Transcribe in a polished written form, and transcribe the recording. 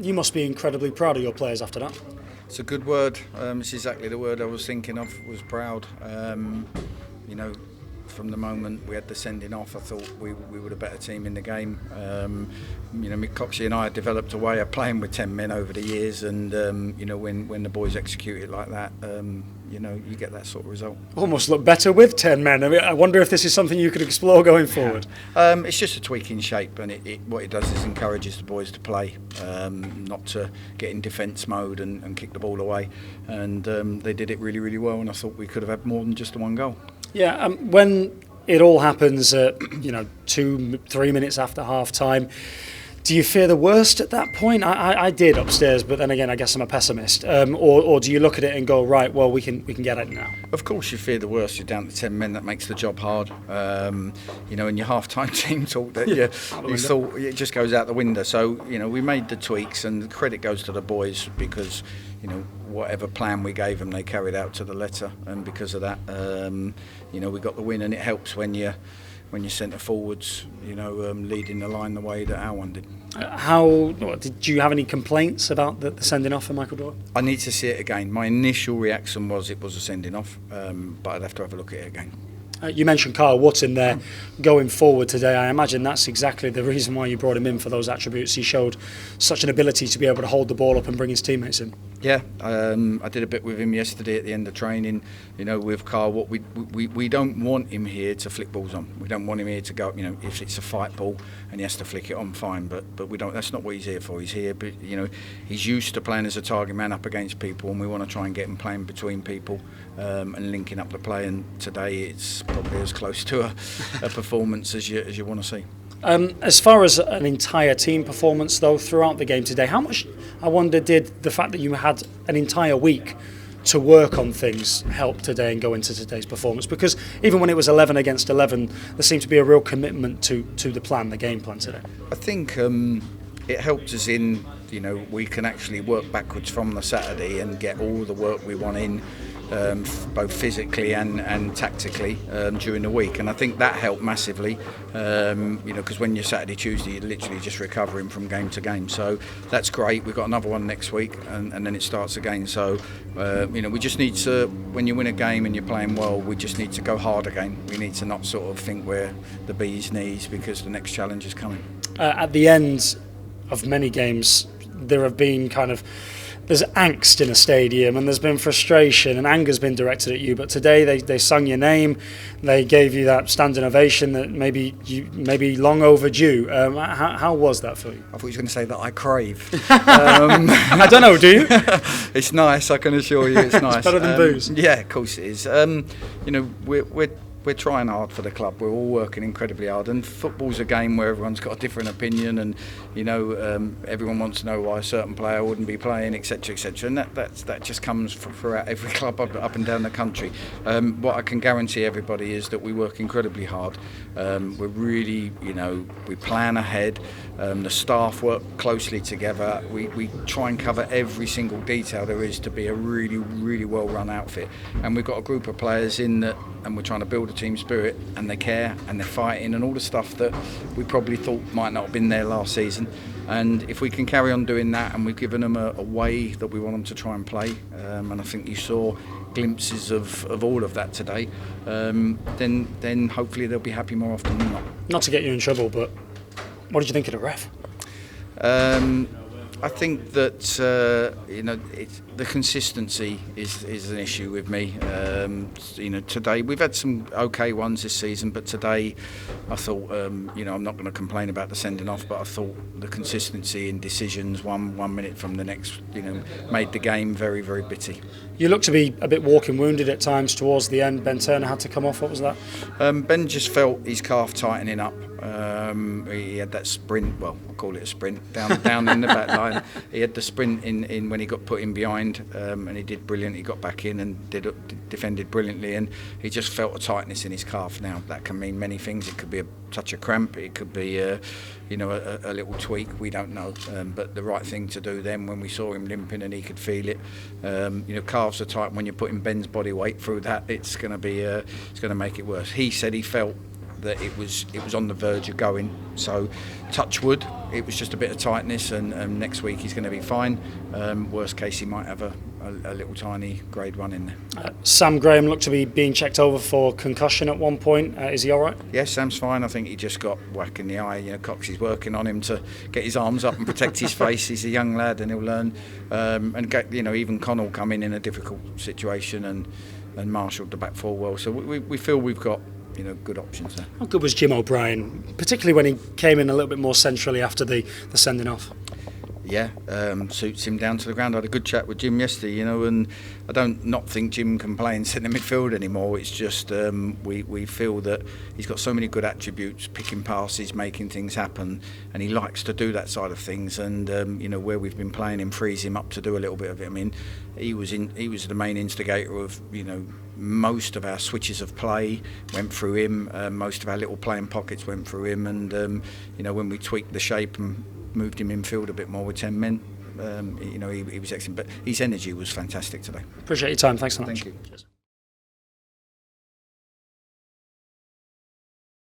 You must be incredibly proud of your players after that. It's a good word. It's exactly the word I was thinking of, was proud. From the moment we had the sending off, I thought we were the better team in the game. Mick Coxey and I had developed a way of playing with 10 men over the years, and when the boys execute it like that, you get that sort of result. Almost look better with 10 men. I mean, I wonder if this is something you could explore going forward. It's just a tweak in shape, and what it does is encourages the boys to play, not to get in defence mode and kick the ball away. And they did it really, really well, and I thought we could have had more than just the one goal. Yeah, when it all happens at 2-3 minutes after half time, do you fear the worst at that point? I did upstairs, but then again, I guess I'm a pessimist. Or do you look at it and go, right, well, we can get it now? Of course you fear the worst. You're down to 10 men. That makes the job hard. In your half-time team talk, that you thought it just goes out the window. So, we made the tweaks, and the credit goes to the boys because, whatever plan we gave them, they carried out to the letter. And because of that, we got the win, and it helps when you centre forwards, leading the line the way that our one did. Did you have any complaints about the sending off for Michael Doyle? I need to see it again. My initial reaction was it was a sending off, but I'd have to have a look at it again. You mentioned Carl Wotton there going forward today. I imagine that's exactly the reason why you brought him in, for those attributes. He showed such an ability to be able to hold the ball up and bring his teammates in. Yeah, I did a bit with him yesterday at the end of training. With Carl, what we don't want him here to flick balls on. We don't want him here to go. If it's a fight ball and he has to flick it on, fine. But we don't. That's not what he's here for. He's here, but he's used to playing as a target man up against people, and we want to try and get him playing between people and linking up the play. And today it's probably as close to a performance as you want to see. As far as an entire team performance, though, throughout the game today, how much, I wonder, did the fact that you had an entire week to work on things help today and go into today's performance? Because even when it was 11 against 11, there seemed to be a real commitment to the plan, the game plan today. I think it helped us in, we can actually work backwards from the Saturday and get all the work we want in, both physically and tactically during the week, and I think that helped massively. Because when you're Saturday, Tuesday, you're literally just recovering from game to game. So that's great. We've got another one next week, and then it starts again. So we just need to, when you win a game and you're playing well, we just need to go hard again. We need to not sort of think we're the bee's knees, because the next challenge is coming. At the end of many games, there have been there's angst in a stadium, and there's been frustration, and anger's been directed at you. But today they sung your name, they gave you that standing ovation that maybe long overdue. How was that for you? I thought you were going to say that I crave. I don't know, do you? It's nice, I can assure you, it's nice. It's better than booze. Yeah, of course it is. We're trying hard for the club. We're all working incredibly hard, and football's a game where everyone's got a different opinion, and everyone wants to know why a certain player wouldn't be playing, etc., etc. And that just comes throughout every club up and down the country. What I can guarantee everybody is that we work incredibly hard. We're really, we plan ahead. The staff work closely together. We try and cover every single detail there is to be a really, really well-run outfit. And we've got a group of players in that, and we're trying to build a team spirit, and they care, and they're fighting, and all the stuff that we probably thought might not have been there last season. And if we can carry on doing that, and we've given them a way that we want them to try and play, and I think you saw glimpses of all of that today, then hopefully they'll be happy more often than not. Not to get you in trouble, but what did you think of the ref? I think that the consistency is an issue with me. Today we've had some okay ones this season, but today I thought, I'm not going to complain about the sending off, but I thought the consistency in decisions, one minute from the next, made the game very, very bitty. You look to be a bit walking wounded at times towards the end. Ben Turner had to come off. What was that? Ben just felt his calf tightening up. He had that sprint, well, I'll call it a sprint, down in the back line. He had the sprint in when he got put in behind, and he did brilliant. He got back in and defended brilliantly, and he just felt a tightness in his calf. Now, that can mean many things. It could be a touch of cramp, it could be a little tweak, we don't know. But the right thing to do then, when we saw him limping and he could feel it, calves are tight. When you're putting Ben's body weight through that, it's going to make it worse. He said he felt that it was on the verge of going. So touch wood, it was just a bit of tightness, and next week he's going to be fine. Worst case, he might have a little tiny grade 1 in there. Sam Graham looked to be being checked over for concussion at one point. Is he all right? Yes, Sam's fine. I think he just got whack in the eye. You know, Cox is working on him to get his arms up and protect his face. He's a young lad and he'll learn. And get, you know, even Connell come in a difficult situation and marshalled the back four well. So we feel we've got, you know, good options there. How good was Jim O'Brien, particularly when he came in a little bit more centrally after the sending off? Yeah, suits him down to the ground. I had a good chat with Jim yesterday, you know, and I don't not think Jim can play in centre midfield anymore. It's just we feel that he's got so many good attributes, picking passes, making things happen, and he likes to do that side of things. And you know, where we've been playing him frees him up to do a little bit of it. I mean, he was the main instigator of, you know, most of our switches of play went through him. Most of our little playing pockets went through him, and you know, when we tweaked the shape and moved him in field a bit more with 10 men, you know, he was excellent. But his energy was fantastic today. Appreciate your time. Thanks so much. Thank you. Cheers.